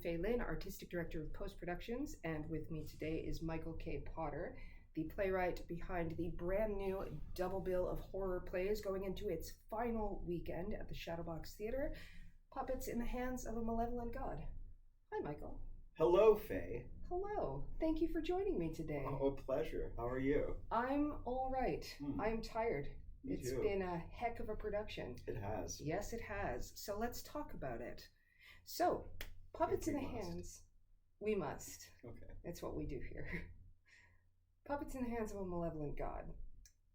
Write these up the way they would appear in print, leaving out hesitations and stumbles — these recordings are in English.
Lynn, Artistic Director of Post Productions, and with me today is Michael K. Potter, the playwright behind the brand new double bill of horror plays going into its final weekend at the Shadowbox Theatre, Puppets in the Hands of a Malevolent God. Hi, Michael. Hello, Faye. Hello. Thank you for joining me today. Oh, a pleasure. How are you? I'm all right. I'm tired. It's too. been a heck of a production. It has. Yes, it has. So let's talk about it. So, Puppets in the Hands. We must. Okay. That's what we do here. Puppets in the Hands of a Malevolent God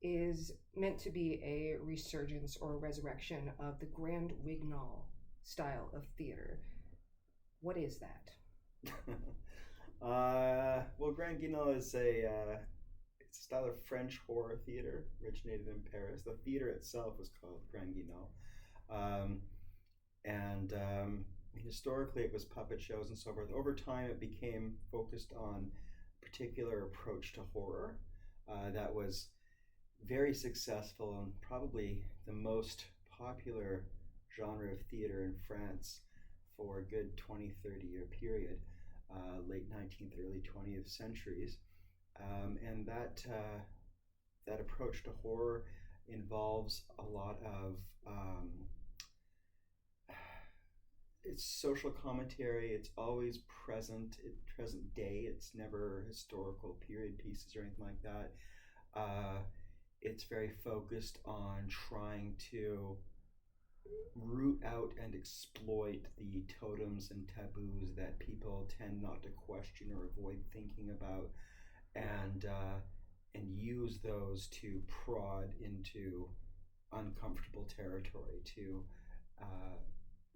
is meant to be a resurgence or a resurrection of the Grand Guignol style of theater. What is that? Well, Grand Guignol is it's a style of French horror theater originated in Paris. The theater itself was called Grand Guignol. Historically it was puppet shows and so forth. Over time it became focused on a particular approach to horror that was very successful and probably the most popular genre of theater in France for a good 20-30 year period, late 19th, early 20th centuries. And that approach to horror involves a lot of it's social commentary. It's always present day. It's never historical period pieces or anything like that. It's very focused on trying to root out and exploit the totems and taboos that people tend not to question or avoid thinking about, and use those to prod into uncomfortable territory, to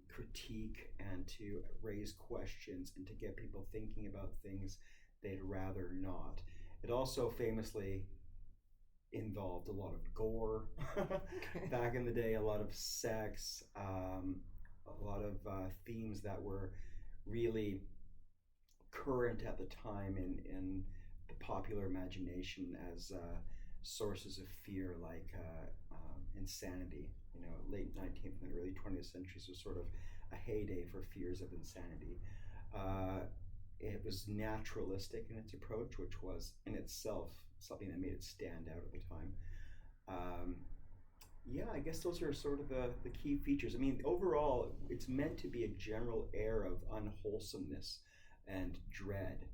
critique and to raise questions and to get people thinking about things they'd rather not. It also famously involved a lot of gore back in the day, a lot of sex, a lot of themes that were really current at the time in the popular imagination as sources of fear, like insanity. You know, late 19th and early 20th centuries was sort of a heyday for fears of insanity. It was naturalistic in its approach, which was in itself something that made it stand out at the time. I guess those are sort of the key features. I mean, overall, it's meant to be a general air of unwholesomeness and dread,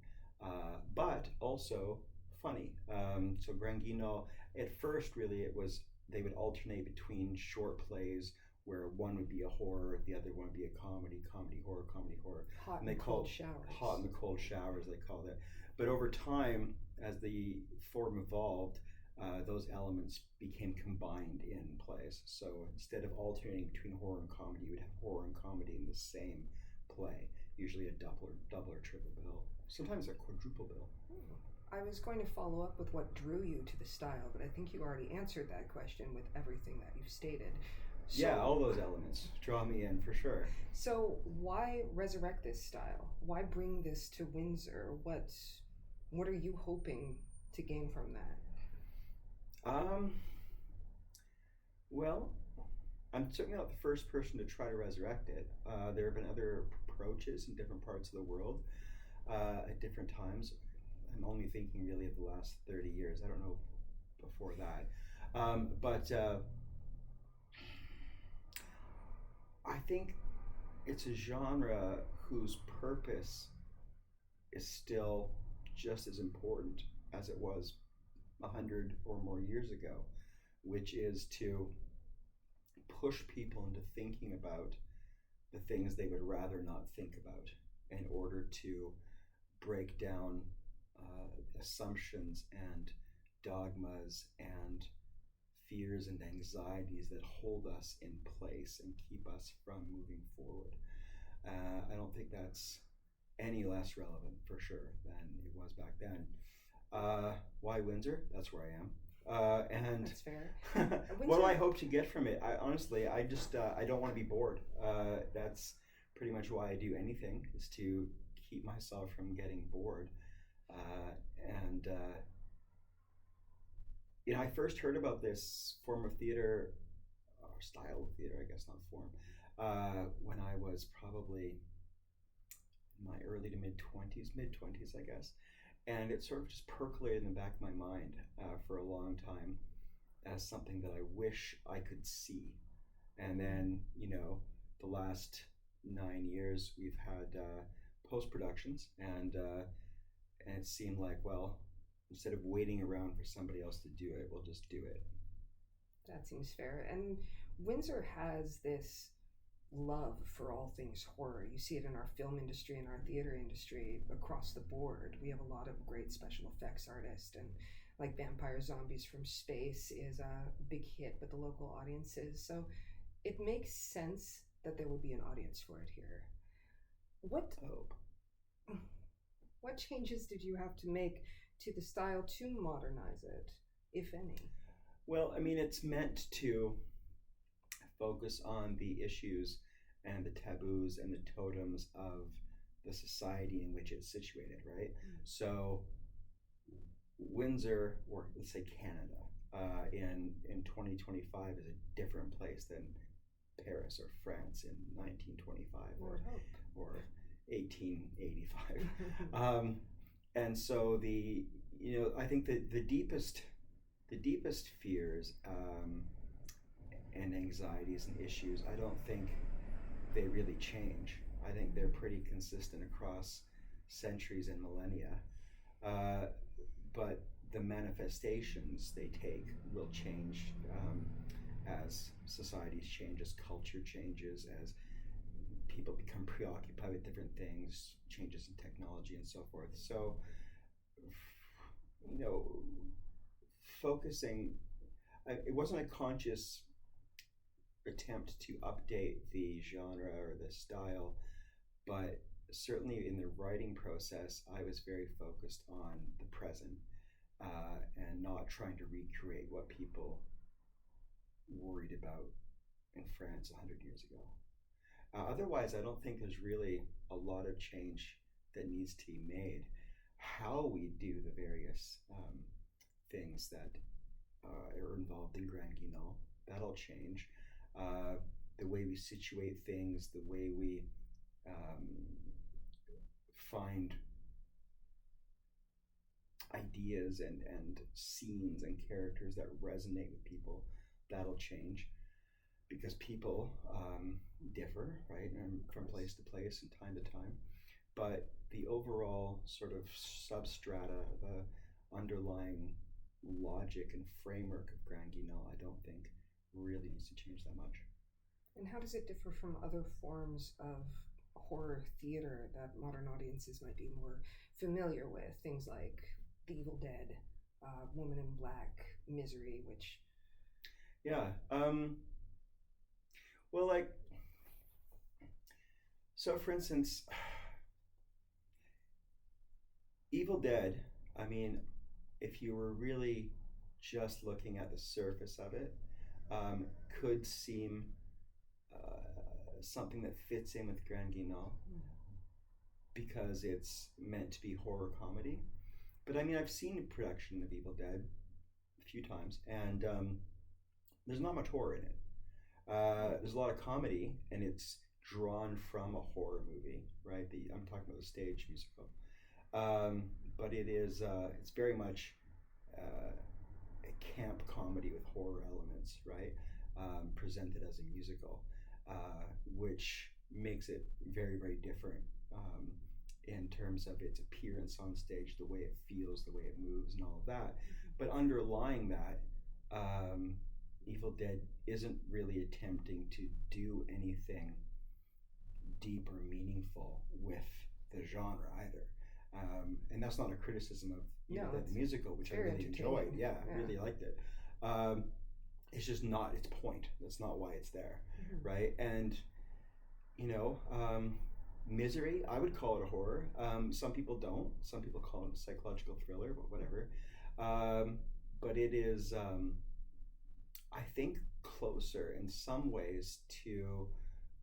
but also funny. So Grand Guignol, at first, really, they would alternate between short plays where one would be a horror, the other one would be a comedy, horror. Hot and and cold showers. Hot and the cold showers, they called it. But over time, as the form evolved, those elements became combined in plays. So instead of alternating between horror and comedy, you would have horror and comedy in the same play, usually a double or triple bill, sometimes a quadruple bill. I was going to follow up with what drew you to the style, but I think you already answered that question with everything that you've stated. So, yeah, all those elements draw me in for sure. So why resurrect this style? Why bring this to Windsor? What are you hoping to gain from that? Well, I'm certainly not the first person to try to resurrect it. There have been other approaches in different parts of the world at different times. I'm only thinking really of the last 30 years. I don't know before that. But I think it's a genre whose purpose is still just as important as it was 100 or more years ago, which is to push people into thinking about the things they would rather not think about in order to break down assumptions and dogmas and fears and anxieties that hold us in place and keep us from moving forward. I don't think that's any less relevant for sure than it was back then. Why Windsor? That's where I am. And that's fair. What do I hope to get from it? I honestly, I don't want to be bored. That's pretty much why I do anything, is to keep myself from getting bored. I first heard about this form of theater, or style of theater, I guess, not form, when I was probably my early to mid-20s, I guess. And it sort of just percolated in the back of my mind for a long time as something that I wish I could see. And then, the last 9 years we've had post-productions, and it seemed like, well, instead of waiting around for somebody else to do it, we'll just do it. That seems fair. And Windsor has this love for all things horror. You see it in our film industry and our theater industry across the board. We have a lot of great special effects artists, and like Vampire Zombies from Space is a big hit with the local audiences. So it makes sense that there would be an audience for it here. What changes did you have to make to the style to modernize it, if any? Well, I mean, it's meant to focus on the issues and the taboos and the totems of the society in which it's situated, right? So Windsor, or let's say Canada, in 2025 is a different place than Paris or France in 1925 or 1885. And so I think that the deepest fears and anxieties and issues, I don't think they really change. I think they're pretty consistent across centuries and millennia. But the manifestations they take will change as societies change, as culture changes, as people become preoccupied with different things, changes in technology and so forth. So, focusing, it wasn't a conscious attempt to update the genre or the style, but certainly in the writing process, I was very focused on the present and not trying to recreate what people worried about in France 100 years ago. Otherwise, I don't think there's really a lot of change that needs to be made. How we do the various things that are involved in Grand Guignol, that'll change. The way we situate things, the way we find ideas and scenes and characters that resonate with people, that'll change, because people differ, right, and from place to place and time to time. But the overall sort of substrata, the underlying logic and framework of Grand Guignol, I don't think really needs to change that much. And how does it differ from other forms of horror theater that modern audiences might be more familiar with? Things like The Evil Dead, Woman in Black, Misery, which... Yeah. Well, so for instance, Evil Dead, I mean, if you were really just looking at the surface of it, could seem something that fits in with Grand Guignol because it's meant to be horror comedy. But I mean, I've seen a production of Evil Dead a few times, and there's not much horror in it. There's a lot of comedy, and it's drawn from a horror movie, right? I'm talking about the stage musical. But it is, it's very much a camp comedy with horror elements, right? Presented as a musical, which makes it very, very different in terms of its appearance on stage, the way it feels, the way it moves, and all of that. But underlying that, Evil Dead isn't really attempting to do anything deep or meaningful with the genre either. And that's not a criticism of Evil Dead the musical, which I really enjoyed. Yeah, I really liked it. It's just not its point. That's not why it's there, right? And, Misery, I would call it a horror. Some people don't. Some people call it a psychological thriller, but whatever. But it is, I think, closer in some ways to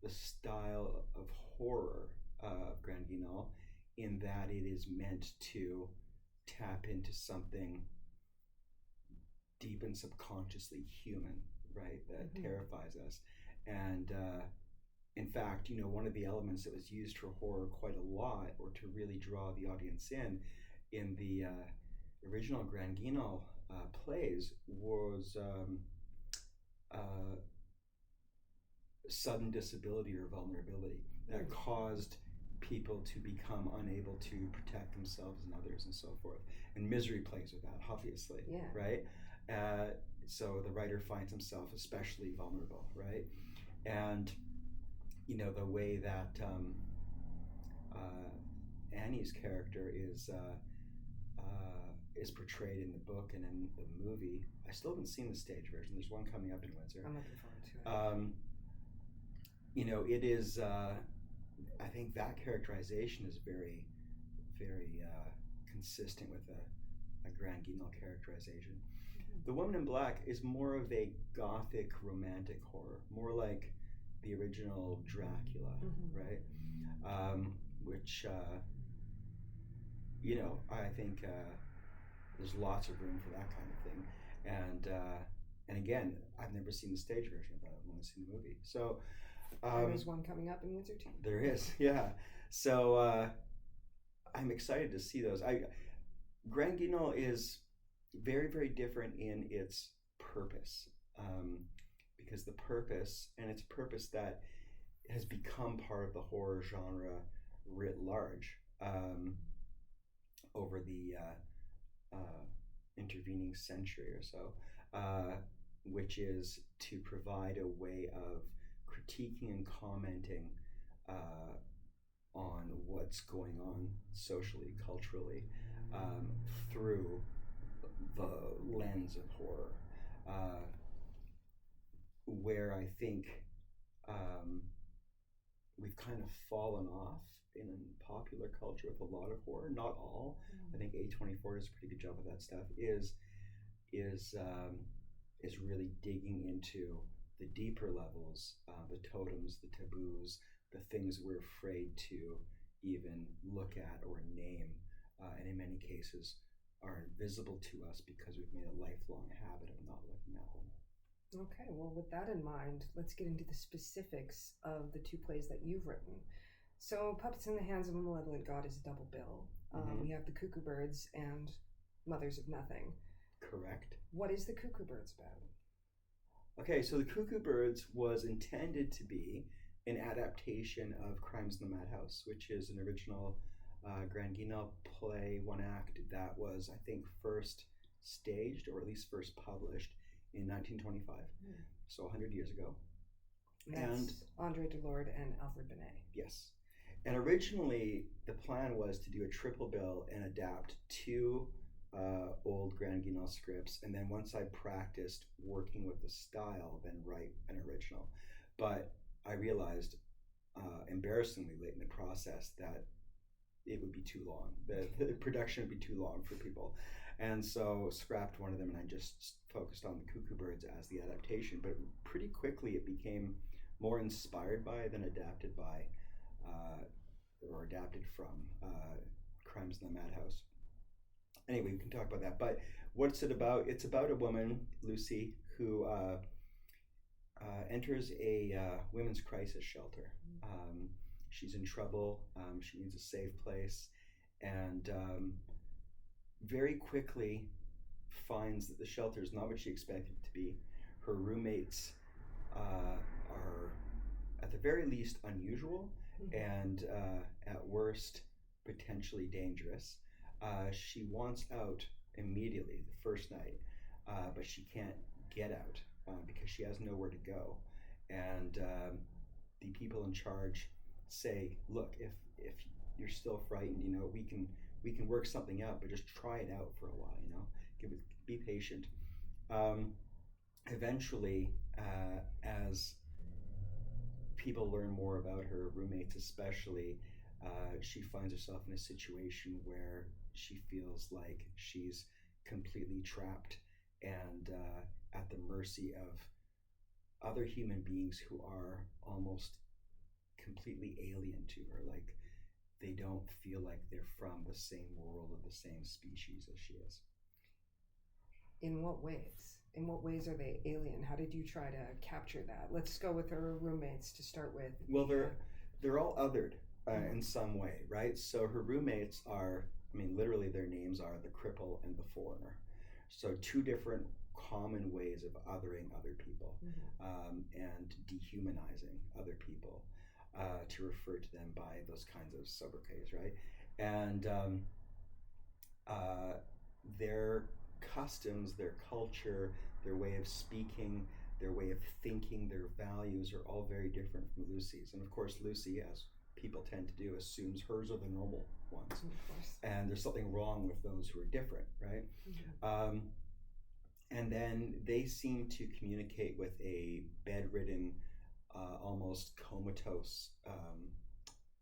the style of horror of Grand Guignol, in that it is meant to tap into something deep and subconsciously human, right, that terrifies us. And in fact, one of the elements that was used for horror quite a lot, or to really draw the audience in the original Grand Guignol plays, was sudden disability or vulnerability that caused people to become unable to protect themselves and others and so forth. And misery plays with that, obviously, right? So the writer finds himself especially vulnerable, right? And the way that Annie's character is portrayed in the book and in the movie. I still haven't seen the stage version. There's one coming up in Windsor. I'm looking forward to it. It is. I think that characterization is very, very consistent with a Grand Guignol characterization. The Woman in Black is more of a gothic romantic horror, more like the original Dracula, right? Which I think there's lots of room for that kind of thing. And again, I've never seen the stage version of that. I've only seen the movie. So there is one coming up in Windsor too. There is, yeah. So I'm excited to see those. Grand Guignol is very, very different in its purpose, because the purpose, and it's a purpose that has become part of the horror genre writ large over the intervening century or so, which is to provide a way of critiquing and commenting on what's going on socially, culturally, through the lens of horror, where I think we've kind of fallen off in popular culture with a lot of horror. Not all. I think A24 does a pretty good job of that stuff. Is really digging into the deeper levels, the totems, the taboos, the things we're afraid to even look at or name, and in many cases are invisible to us because we've made a lifelong habit of not looking at them. Okay, well, with that in mind, let's get into the specifics of the two plays that you've written. So, Puppets in the Hands of a Malevolent God is a double bill. We have the Cuckoo Birds and Mothers of Nothing. Correct. What is the Cuckoo Birds about? Okay, so the Cuckoo Birds was intended to be an adaptation of Crimes in the Madhouse, which is an original Grand Guignol play, one act, that was, I think, first staged, or at least first published, in 1925, so 100 years ago. And Andre Delorde and Alfred Binet. Yes. And originally, the plan was to do a triple bill and adapt two old Grand Guignol scripts, and then once I practiced working with the style, then write an original. But I realized, embarrassingly late in the process, that it would be too long. The production would be too long for people. And so scrapped one of them, and I just focused on the Cuckoo Birds as the adaptation. But pretty quickly it became more inspired by than adapted by, or adapted from Crimes in the Madhouse. Anyway, we can talk about that. But what's it about? It's about a woman, Lucy, who enters a women's crisis shelter. She's in trouble. She needs a safe place, and very quickly finds that the shelter is not what she expected it to be. Her roommates are, at the very least, unusual, and at worst, potentially dangerous. She wants out immediately the first night, but she can't get out because she has nowhere to go. And the people in charge say, "Look, if you're still frightened, we can work something out, but just try it out for a while. Be patient." Eventually, as people learn more about her, roommates especially, she finds herself in a situation where she feels like she's completely trapped and at the mercy of other human beings who are almost completely alien to her. Like, they don't feel like they're from the same world or the same species as she is. In what ways? in what ways are they alien? How did you try to capture that? Let's go with her roommates to start with. Well, they're all othered in some way, right? So her roommates are, I mean, literally their names are the cripple and the foreigner. So two different common ways of othering other people and dehumanizing other people to refer to them by those kinds of sobriquets, right? And their customs, their culture, their way of speaking, their way of thinking, their values are all very different from Lucy's. And of course, Lucy, as people tend to do, assumes hers are the normal ones. Of course. And there's something wrong with those who are different, right? And then they seem to communicate with a bedridden, almost comatose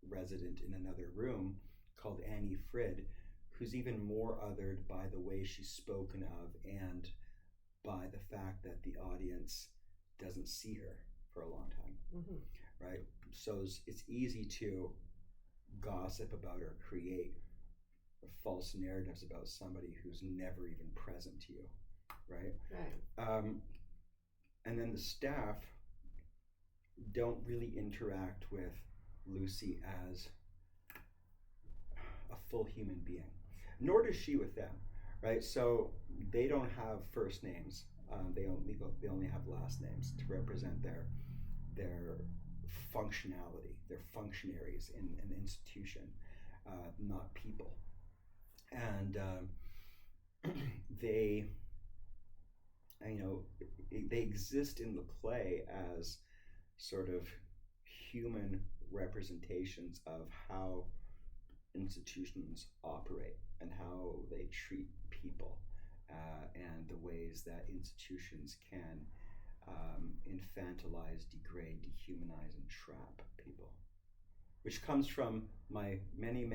resident in another room called Annie Frid, who's even more othered by the way she's spoken of and by the fact that the audience doesn't see her for a long time, right? So it's easy to gossip about or create false narratives about somebody who's never even present to you, right? Right. And then the staff don't really interact with Lucy as a full human being, nor does she with them, right? So they don't have first names. They only have last names to represent their functionality. They're functionaries in an institution, not people. And they exist in the play as sort of human representations of how institutions operate and how they treat people, and the ways that institutions can infantilize, degrade, dehumanize, and trap people, which comes from my many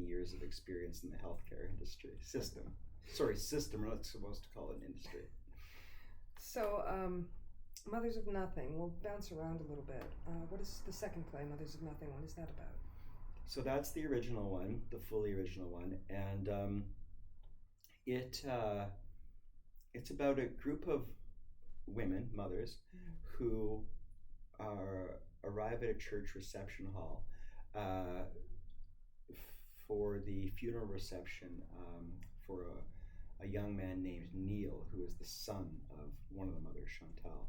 years of experience in the healthcare system. We're not supposed to call it an industry. So, Mothers of Nothing, we'll bounce around a little bit. What is the second play, Mothers of Nothing? What is that about? So that's the original one, the fully original one, and it's about a group of women, mothers, who arrive at a church reception hall for the funeral reception for a young man named Neil, who is the son of one of the mothers, Chantal.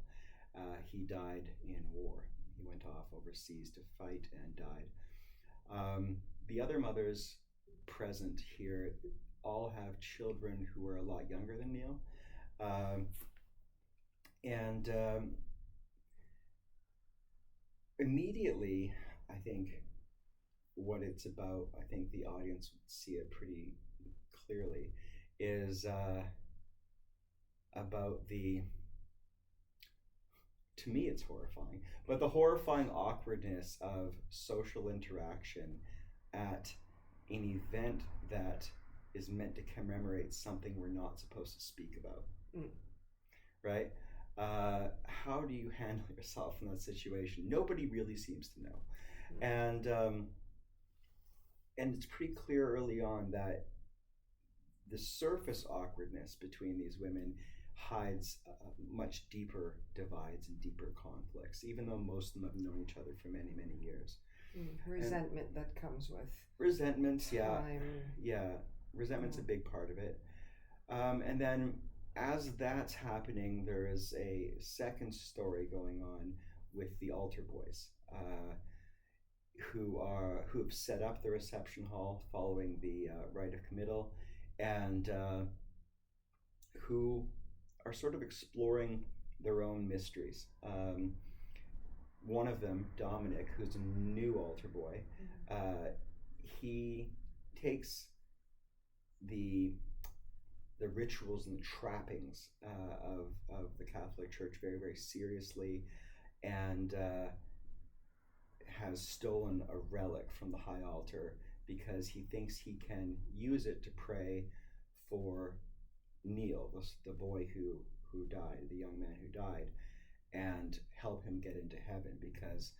He died in war. He went off overseas to fight and died. The other mothers present here all have children who are a lot younger than Neil. And immediately, I think what it's about, I think the audience would see it pretty clearly, is about to me it's horrifying, but the horrifying awkwardness of social interaction at an event that is meant to commemorate something we're not supposed to speak about, right? How do you handle yourself in that situation? Nobody really seems to know. And it's pretty clear early on that the surface awkwardness between these women hides much deeper divides and deeper conflicts, even though most of them have known each other for many years. Resentment that comes with resentments, time. Resentment's a big part of it. And then as that's happening, there is a second story going on with the altar boys, who have set up the reception hall following the rite of committal, and who are sort of exploring their own mysteries. One of them, Dominic, who's a new altar boy, he takes the rituals and the trappings of the Catholic Church very seriously, and has stolen a relic from the high altar because he thinks he can use it to pray for Neil, the boy who died, the young man who died, and help him get into heaven, because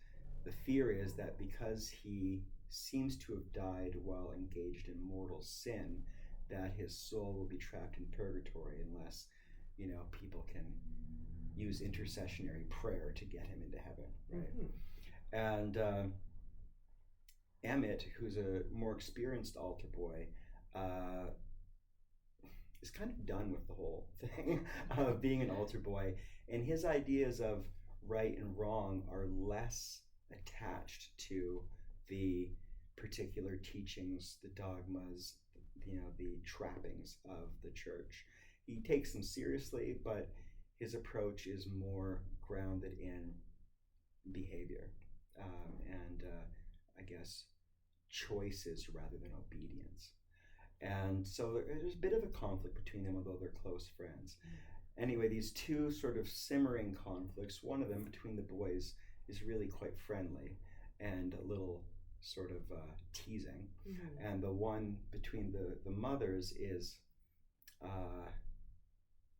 the fear is that because he seems to have died while engaged in mortal sin, that his soul will be trapped in purgatory unless people can use intercessionary prayer to get him into heaven, right? And Emmett, who's a more experienced altar boy, is kind of done with the whole thing of being an altar boy, and his ideas of right and wrong are less attached to the particular teachings, the dogmas, the trappings of the church. He takes them seriously, but his approach is more grounded in behavior and I guess choices rather than obedience. And so there's a bit of a conflict between them, although they're close friends. Anyway, these two sort of simmering conflicts, one of them between the boys is really quite friendly and a little sort of teasing. And the one between the mothers is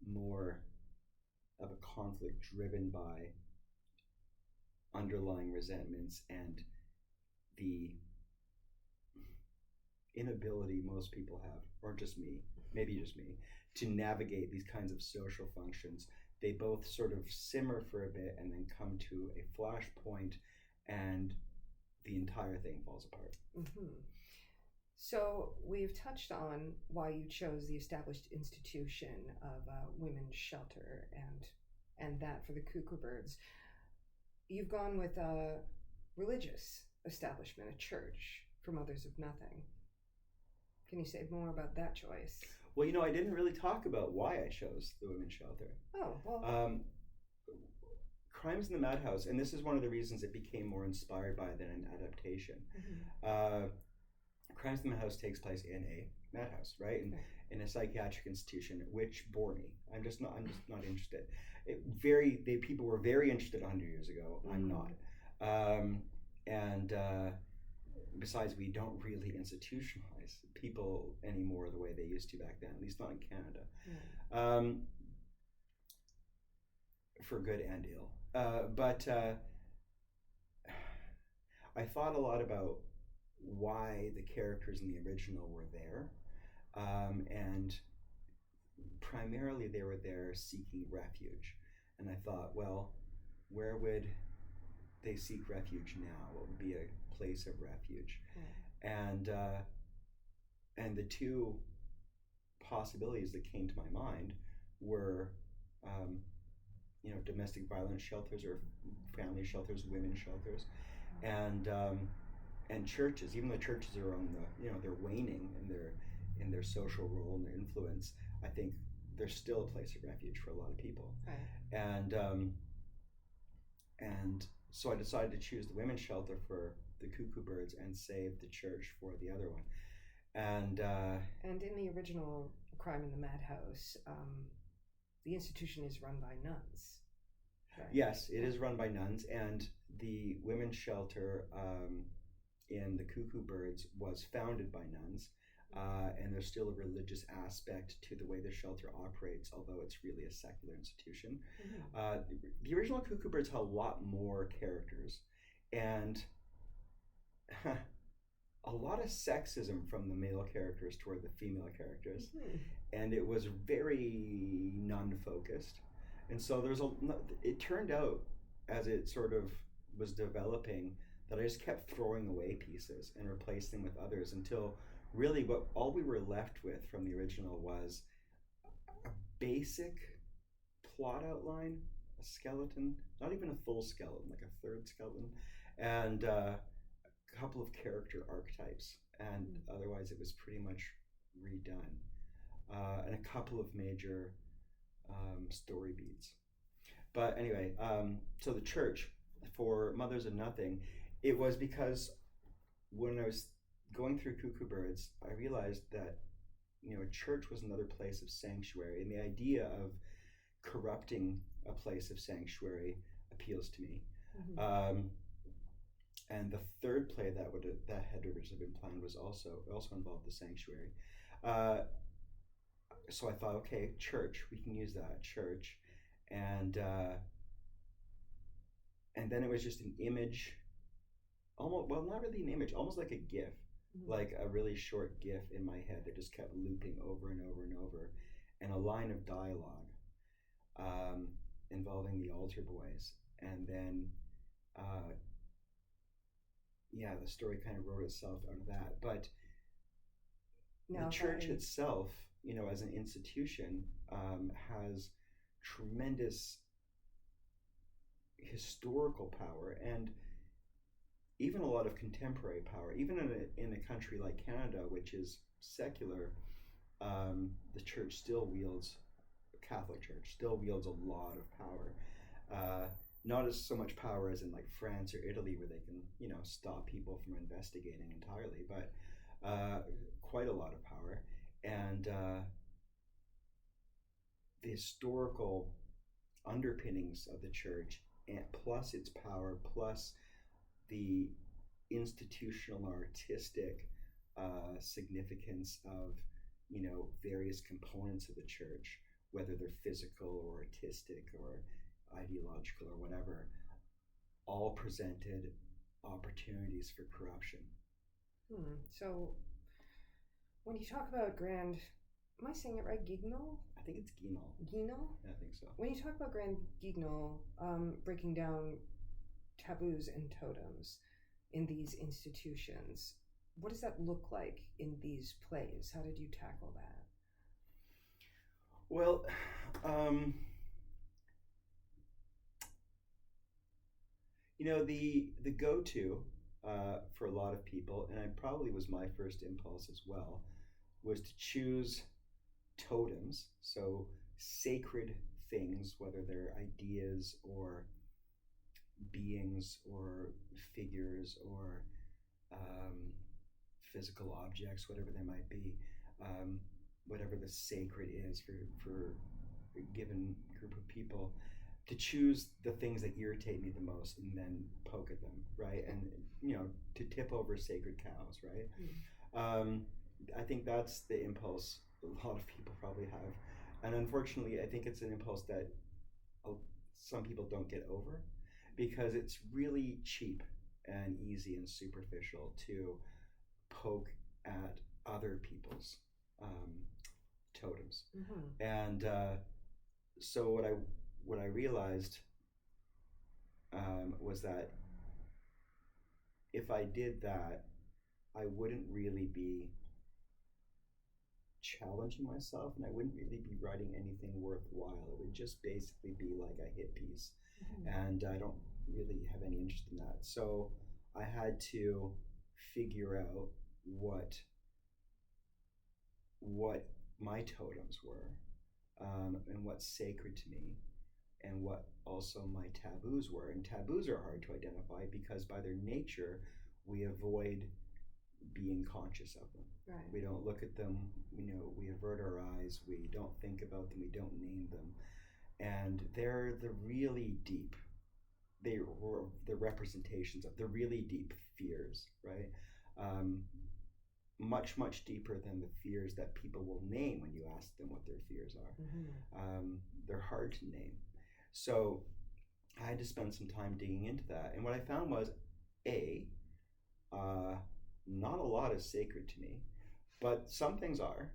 more of a conflict driven by underlying resentments and the inability most people have, or just me, maybe just me, to navigate these kinds of social functions. They both sort of simmer for a bit and then come to a flash point, and the entire thing falls apart. So we've touched on why you chose the established institution of women's shelter and that for the Cuckoo Birds. You've gone with a religious establishment, a church, for Mothers of Nothing. Can you say more about that choice? Well, I didn't really talk about why I chose the women's shelter. Oh, well. Crimes in the Madhouse, and this is one of the reasons it became more inspired by than an adaptation. Crimes in the Madhouse takes place in a madhouse, right? In a psychiatric institution, which bore me. I'm just not interested. People were very interested 100 years ago. I'm not. And besides, we don't really institutionalize people anymore the way they used to back then, at least not in Canada. For good and ill. But I thought a lot about why the characters in the original were there. And primarily they were there seeking refuge. And I thought, well, where would they seek refuge now? What would be a place of refuge? And the two possibilities that came to my mind were domestic violence shelters or family shelters, women's shelters, and churches. Even though churches are on they're waning in their social role and their influence, I think they're still a place of refuge for a lot of people. And so I decided to choose the women's shelter for the Cuckoo Birds and save the church for the other one. And in the original Crime in the Madhouse, the institution is run by nuns. Right? Yes, it is run by nuns, and the women's shelter in the Cuckoo Birds was founded by nuns, and there's still a religious aspect to the way the shelter operates, although it's really a secular institution. The original Cuckoo Birds had a lot more characters, and a lot of sexism from the male characters toward the female characters, and it was very nun-focused. And so it turned out, as it sort of was developing, that I just kept throwing away pieces and replacing them with others until really all we were left with from the original was a basic plot outline, a skeleton, not even a full skeleton, like a third skeleton, and a couple of character archetypes, and otherwise it was pretty much redone, and a couple of major story beats. But anyway, so the church for Mothers of Nothing, it was because when I was going through Cuckoo Birds, I realized that a church was another place of sanctuary, and the idea of corrupting a place of sanctuary appeals to me. And the third play that had originally been planned was also involved the sanctuary. So I thought, okay, church, we can use that, church, and then it was just an image, almost, well, not really an image, almost like a GIF, like a really short GIF in my head that just kept looping over and over and over, and a line of dialogue. involving the altar boys, and then the story kind of wrote itself out of that. But the church itself, as an institution, has tremendous historical power and even a lot of contemporary power. Even in a country like Canada, which is secular, the church still wields, Catholic Church still wields a lot of power. Not as so much power as in like France or Italy, where they can, stop people from investigating entirely, but quite a lot of power. And the historical underpinnings of the church, and plus its power, plus the institutional artistic significance of various components of the church, whether they're physical or artistic or ideological or whatever, all presented opportunities for corruption. So when you talk about Grand, am I saying it right, Guignol? I think it's Guignol. Guignol? I think so. When you talk about Grand Guignol, breaking down taboos and totems in these institutions, what does that look like in these plays? How did you tackle that? Well, the go-to for a lot of people, and it probably was my first impulse as well, was to choose totems, so sacred things, whether they're ideas or beings or figures or physical objects, whatever they might be, whatever the sacred is for a given group of people, to choose the things that irritate me the most and then poke at them, right? And to tip over sacred cows, right? I think that's the impulse a lot of people probably have, and unfortunately I think it's an impulse that some people don't get over, because it's really cheap and easy and superficial to poke at other people's totems. And so what I realized was that if I did that, I wouldn't really be challenging myself, and I wouldn't really be writing anything worthwhile. It would just basically be like a hit piece, and I don't really have any interest in that. So I had to figure out what my totems were, and what's sacred to me, and what also my taboos were. And taboos are hard to identify because by their nature we avoid being conscious of them. Right. We don't look at them, we avert our eyes, we don't think about them, we don't name them. And they're the really deep, they were the representations of the really deep fears, right? Much, much deeper than the fears that people will name when you ask them what their fears are. They're hard to name. So I had to spend some time digging into that. And what I found was, not a lot is sacred to me, but some things are.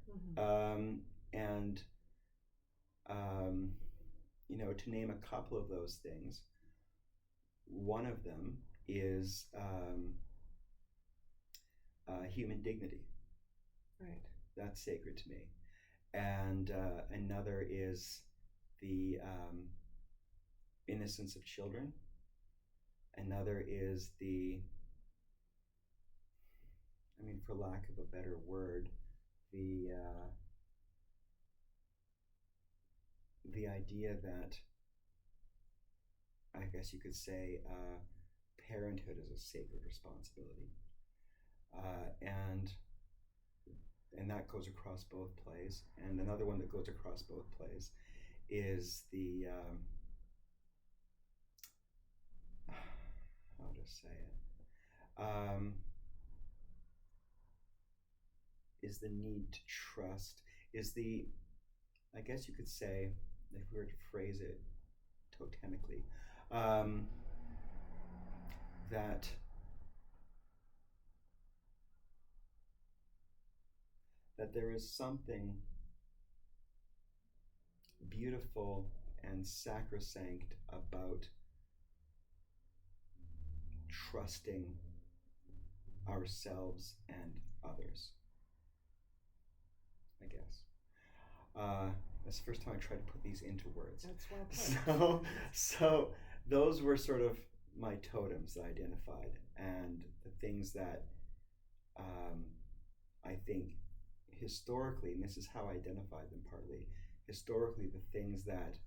To name a couple of those things, one of them is human dignity. Right. That's sacred to me. And another is the innocence of children. Another is for lack of a better word, the idea that, I guess you could say, parenthood is a sacred responsibility, and that goes across both plays. And another one that goes across both plays is the how to say it, is the need to trust, I guess you could say, if we were to phrase it totemically, that there is something beautiful and sacrosanct about trusting ourselves and others, I guess. That's the first time I tried to put these into words. That's well put. So those were sort of my totems that I identified, and the things that I think historically, and this is how I identified them partly, historically the things that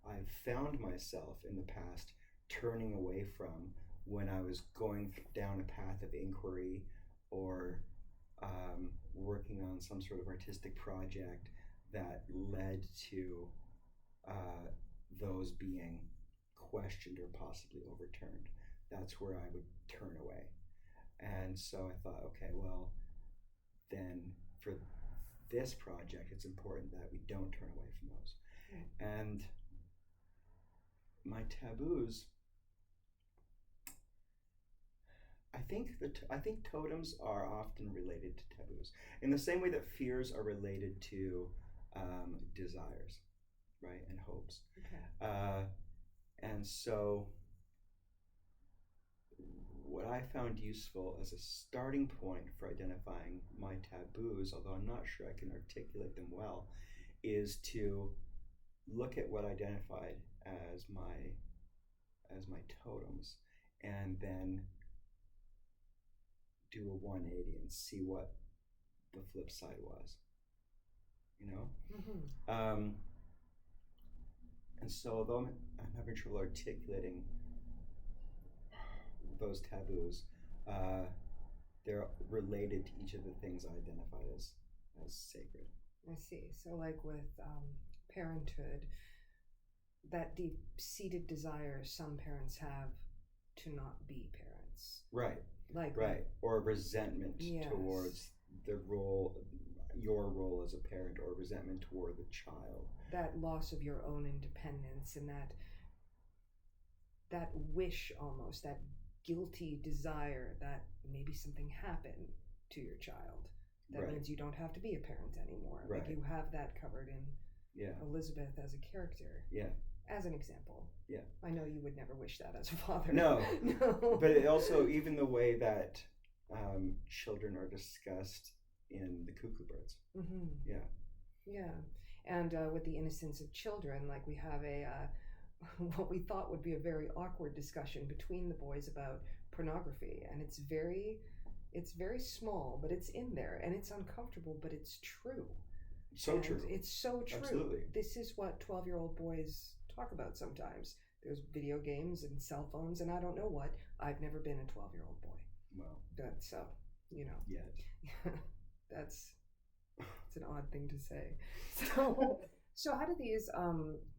I've found myself in the past turning away from when I was going down a path of inquiry or working on some sort of artistic project that led to those being questioned or possibly overturned. That's where I would turn away. And so I thought, okay, well, then for this project, it's important that we don't turn away from those. And my taboos, I think totems are often related to taboos in the same way that fears are related to desires, right, and hopes. Okay. And so what I found useful as a starting point for identifying my taboos, although I'm not sure I can articulate them well, is to look at what I identified as my totems, and then do a 180 and see what the flip side was, you know? Mm-hmm. And so although I'm having trouble articulating those taboos, they're related to each of the things I identify as sacred. I see. So like with parenthood, that deep-seated desire some parents have to not be parents. Right. Like right. Or resentment yes. towards your role as a parent, or resentment toward the child. That loss of your own independence, and that wish, almost that guilty desire that maybe something happened to your child. That right. means you don't have to be a parent anymore. Right. Like you have that covered in Elizabeth as a character. Yeah. As an example. Yeah. I know you would never wish that as a father. No. No. But it also, even the way that children are discussed in the Cuckoo Birds. Mm-hmm. Yeah. Yeah. And with the innocence of children, like we have what we thought would be a very awkward discussion between the boys about pornography, and it's very small, but it's in there, and it's uncomfortable, but it's true. So true. It's so true. Absolutely. This is what 12-year-old boys talk about sometimes. There's video games and cell phones, and I don't know what. I've never been a 12-year-old boy. Well. That's Yet. It's an odd thing to say. So how do these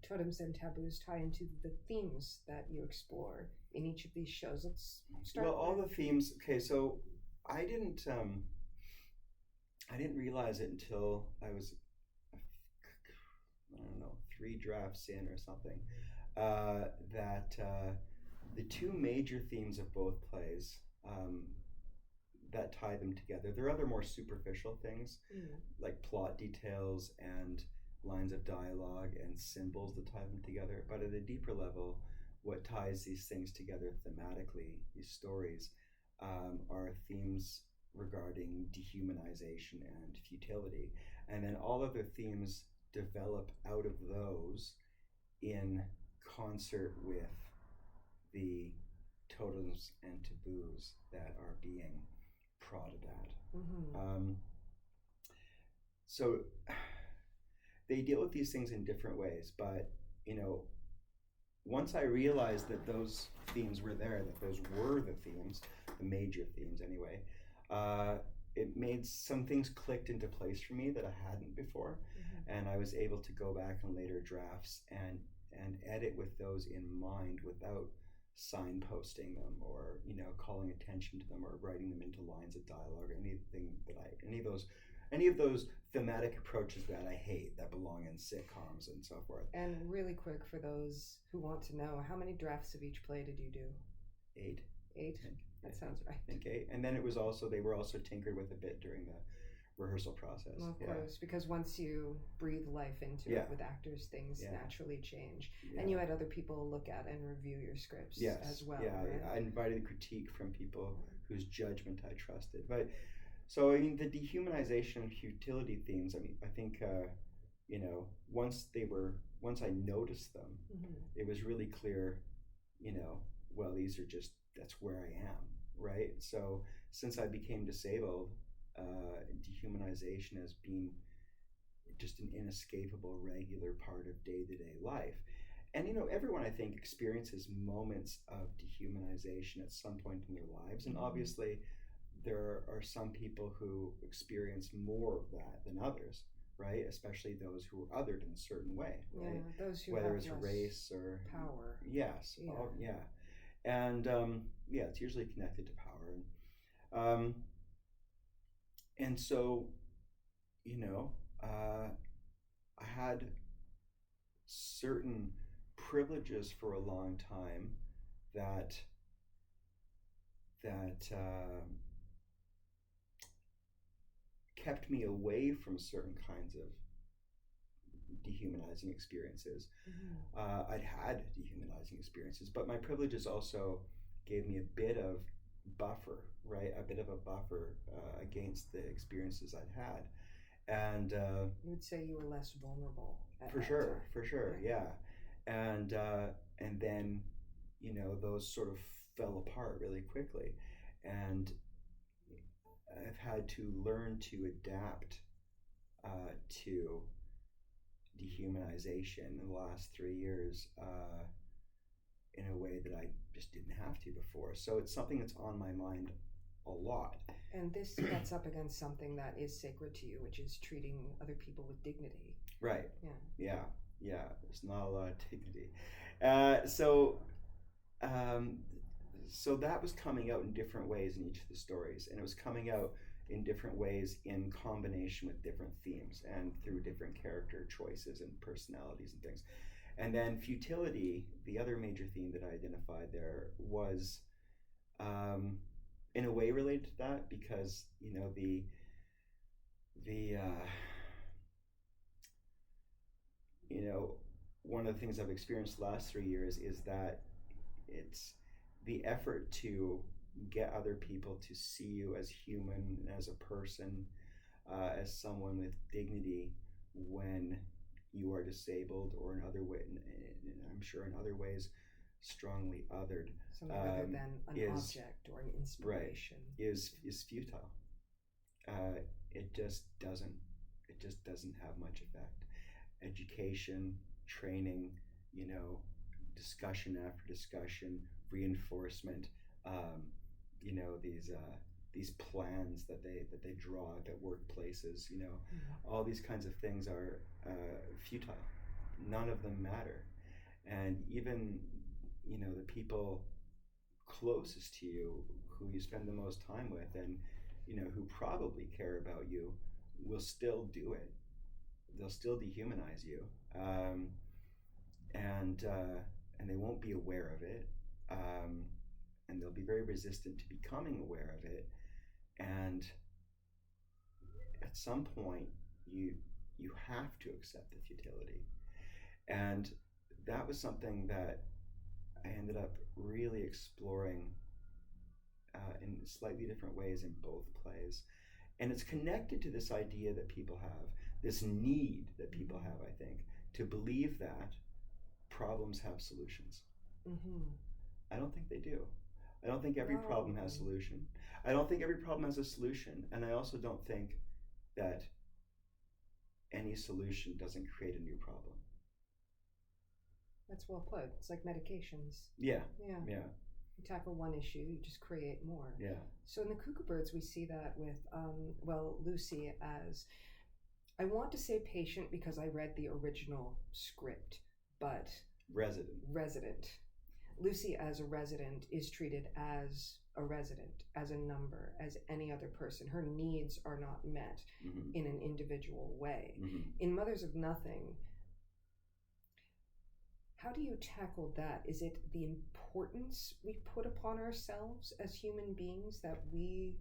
totems and taboos tie into the themes that you explore in each of these shows? Let's start. Well, all the themes. Okay, so I didn't realize it until I was, I don't know, 3 drafts in or something, that the 2 major themes of both plays that tie them together. There are other more superficial things, like plot details and lines of dialogue and symbols that tie them together. But at a deeper level, what ties these things together thematically, these stories, are themes regarding dehumanization and futility. And then all other themes develop out of those in concert with the totems and taboos that are being prodded at. Mm-hmm. So they deal with these things in different ways, but once I realized that those themes were there, that those were the themes, the major themes anyway, it made some things clicked into place for me that I hadn't before. Mm-hmm. And I was able to go back in later drafts and edit with those in mind without signposting them or calling attention to them or writing them into lines of dialogue or any of those thematic approaches that I hate, that belong in sitcoms and so forth. And really quick, for those who want to know, how many drafts of each play did you do? 8. 8? That sounds right. I think 8. And then they were also tinkered with a bit during the rehearsal process. Well, of course, because once you breathe life into it with actors, things naturally change. And you had other people look at and review your scripts as well. Yeah, right? I invited critique from people whose judgment I trusted. But so, I mean, the dehumanization and futility themes, I mean, I think, you know, once I noticed them, it was really clear, you know, well, these are just, that's where I am, right? So since I became disabled, dehumanization has been just an inescapable, regular part of day-to-day life. And, you know, everyone, I think, experiences moments of dehumanization at some point in their lives. And obviously, there are some people who experience more of that than others, right? Especially those who are othered in a certain way, right? Yeah, those who whether have it's less race or power. Yes. Yeah. And it's usually connected to power. And so, you know, I had certain privileges for a long time that kept me away from certain kinds of dehumanizing experiences. I'd had dehumanizing experiences, but my privileges also gave me a bit of buffer, right? A bit of a buffer against the experiences I'd had. And you would say you were less vulnerable at for that sure, time. for sure, yeah. And then, you know, those sort of fell apart really quickly, and I've had to learn to adapt to dehumanization in the last 3 years in a way that I just didn't have to before. So it's something that's on my mind a lot. And this gets up against something that is sacred to you, which is treating other people with dignity. Right. Yeah. There's not a lot of dignity. So that was coming out in different ways in each of the stories, and it was coming out in different ways in combination with different themes and through different character choices and personalities and things. And then futility, the other major theme that I identified there, was in a way related to that, because, you know, you know, one of the things I've experienced the last 3 years is that it's the effort to get other people to see you as human, as a person, as someone with dignity when you are disabled, or in other way, and I'm sure in other ways, strongly othered. Something other than an object or an inspiration. Right, is futile. It just doesn't have much effect. Education, training, you know, discussion after discussion, reinforcement, you know, these plans that they draw up at workplaces, you know, all these kinds of things are futile. None of them matter. And even, you know, the people closest to you, who you spend the most time with, and, you know, who probably care about you, will still do it. They'll still dehumanize you, and they won't be aware of it, and they'll be very resistant to becoming aware of it. And at some point, you have to accept the futility. And that was something that I ended up really exploring in slightly different ways in both plays. And it's connected to this idea that people have, this need that people have, I think, to believe that problems have solutions. I don't think they do. I don't think every problem has a solution. I don't think every problem has a solution. And I also don't think that any solution doesn't create a new problem. That's well put. It's like medications. Yeah. You tackle one issue, you just create more. Yeah. So in the Cuckoo Birds, we see that with, Lucy as, I want to say patient because I read the original script, but resident. Lucy as a resident is treated as a resident, as a number, as any other person. Her needs are not met in an individual way. In Mothers of Nothing, how do you tackle that? Is it the importance we put upon ourselves as human beings, that we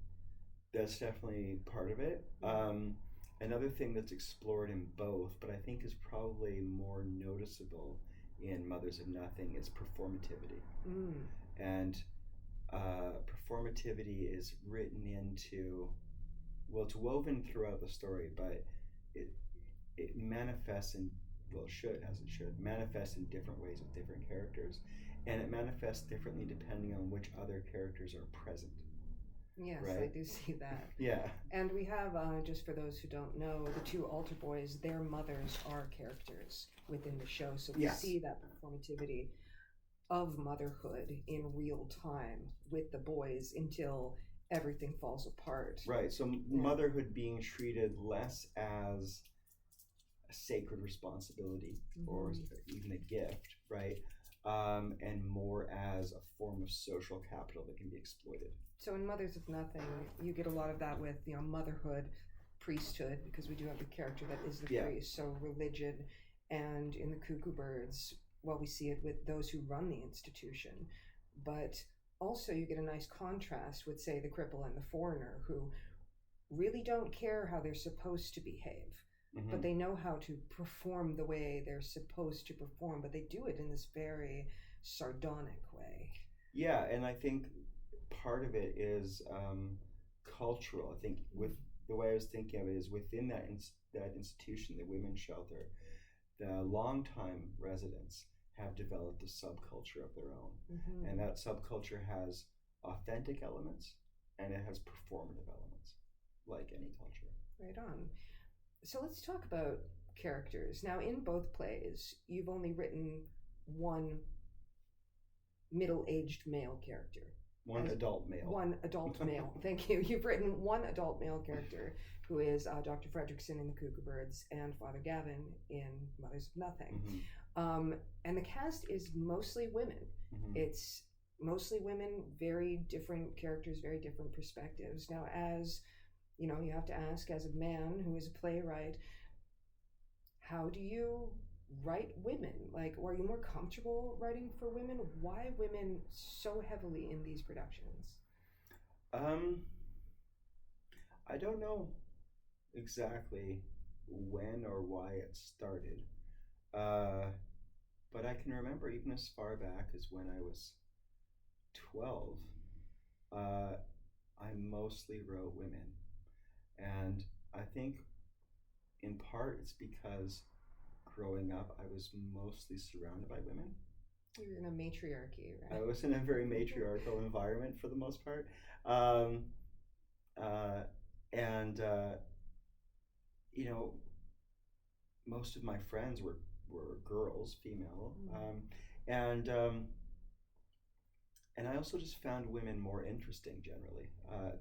That's definitely part of it. Another thing that's explored in both, but I think is probably more noticeable in Mothers of Nothing, is performativity. And performativity is written into, well, it's woven throughout the story, but it manifests in, well, should manifest in different ways with different characters, and it manifests differently depending on which other characters are present. Yes, right? I do see that. Yeah. And we have, just for those who don't know, the two altar boys, their mothers are characters within the show. So we Yes. see that performativity of motherhood in real time with the boys until everything falls apart. Right. So motherhood being treated less as a sacred responsibility or even a gift, right? And more as a form of social capital that can be exploited. So in Mothers of Nothing, you get a lot of that with, motherhood, priesthood, because we do have the character that is the priest, so religion. And in the Cuckoo Birds, well, we see it with those who run the institution. But also you get a nice contrast with, say, the cripple and the foreigner, who really don't care how they're supposed to behave. But they know how to perform the way they're supposed to perform, but they do it in this very sardonic way. Yeah, and I think part of it is cultural. I think with the way I was thinking of it is within that institution, the women's shelter, the longtime residents have developed a subculture of their own. And that subculture has authentic elements and it has performative elements, like any culture. Right on. So let's talk about characters. Now, in both plays, you've only written one middle-aged male character. One adult male. One adult male. Thank you. You've written one adult male character who is Dr. Fredrickson in the Cuckoo Birds and Father Gavin in Mothers of Nothing. And the cast is mostly women. It's mostly women, very different characters, very different perspectives. Now, as you have to ask, as a man who is a playwright, how do you write women? Like, are you more comfortable writing for women? Why women so heavily in these productions? I don't know exactly when or why it started, but I can remember even as far back as when I was 12, I mostly wrote women. And I think in part it's because growing up I was mostly surrounded by women. You were in a matriarchy, right? I was in a very matriarchal environment for the most part. Most of my friends were girls, female. And I also just found women more interesting generally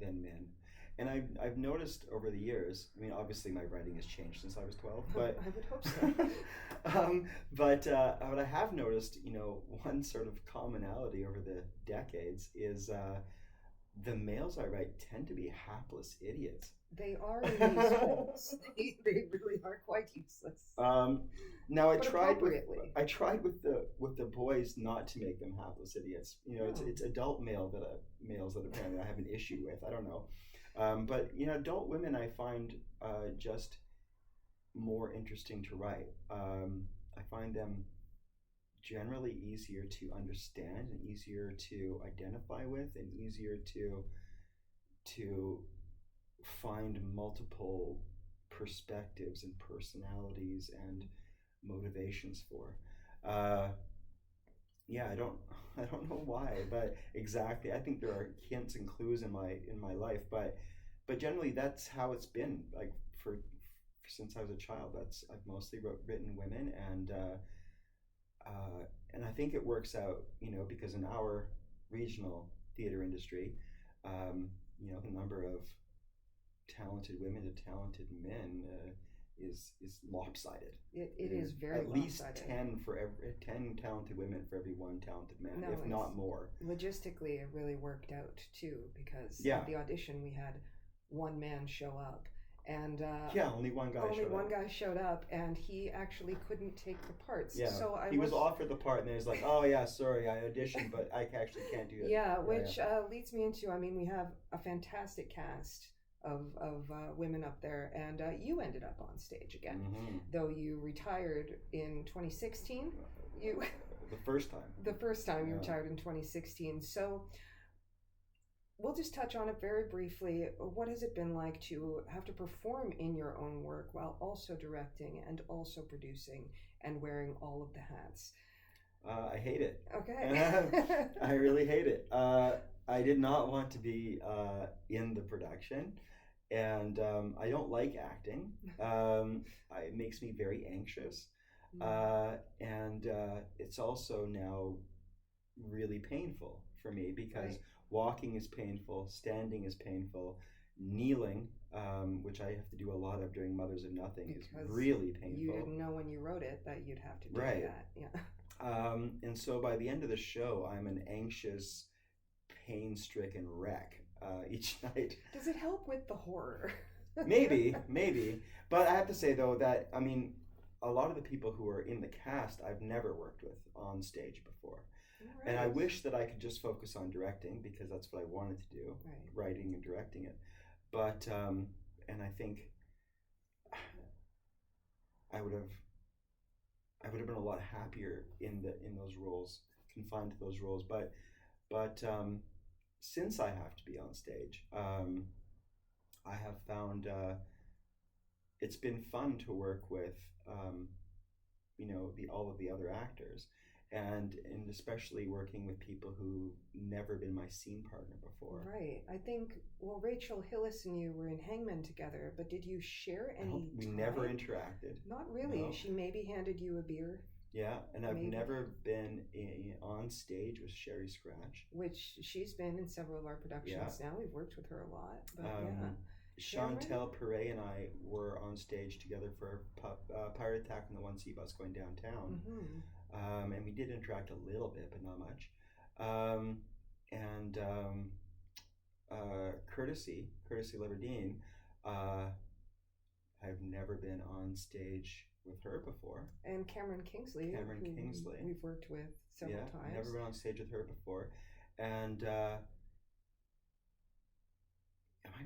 than men. And I've noticed over the years, I mean, obviously my writing has changed since I was 12, but I would hope so. But I have noticed, one sort of commonality over the decades is the males I write tend to be hapless idiots. They are in these films. They really are quite useless. Now I tried with the boys not to make them hapless idiots. It's adult males that apparently I have an issue with. I don't know. But adult women I find just more interesting to write. I find them generally easier to understand and easier to identify with and easier to find multiple perspectives and personalities and motivations for. I don't know why, but exactly. I think there are hints and clues in my life, but generally that's how it's been. Like for since I was a child, I've mostly written women, and I think it works out, because in our regional theater industry, the number of talented women to talented men is lopsided. It is very at least lopsided. 10 talented women for every one talented man, No, if not more. Logistically, it really worked out too, because at the audition we had one man show up, and only one guy. Guy showed up, and he actually couldn't take the parts. Yeah, so he was offered the part, and then he's like, "Oh yeah, sorry, I auditioned, but I actually can't do it." Yeah, which leads me into, we have a fantastic cast of women up there, and you ended up on stage again, Mm-hmm. though you retired in 2016. You The first time. the first time you Yeah. retired in 2016. So we'll just touch on it very briefly. What has it been like to have to perform in your own work while also directing and also producing and wearing all of the hats? I hate it. Okay. I really hate it. I did not want to be in the production, and I don't like acting. It makes me very anxious, and it's also now really painful for me because Right. walking is painful, standing is painful, kneeling, which I have to do a lot of during Mothers of Nothing, is Because really painful. You didn't know when you wrote it that you'd have to do Right. that. Yeah. And so by the end of the show, I'm an anxious, pain-stricken wreck each night. Does it help with the horror? Maybe. But I have to say, though, that, I mean, a lot of the people who are in the cast, I've never worked with on stage before. Right. And I wish that I could just focus on directing because that's what I wanted to do, Right. writing and directing it. But, and I think I would have been a lot happier in those roles, confined to those roles. But since I have to be on stage, I have found it's been fun to work with, all of the other actors, and especially working with people who've never been my scene partner before. Right. I think, well, Rachel Hillis and you were in Hangman together, but did you share any We time? never interacted. Not really. No. She maybe handed you a beer. Yeah, and I've Maybe. never been on stage with Sherry Scratch. Which she's been in several of our productions now. We've worked with her a lot. But Chantel Perret and I were on stage together for Pirate Attack on the 1C bus going downtown. Mm-hmm. And we did interact a little bit, but not much. Courtesy Leverdeen, I've never been on stage with her before. And Cameron Kingsley. Kingsley. We've worked with several times. Never been on stage with her before. And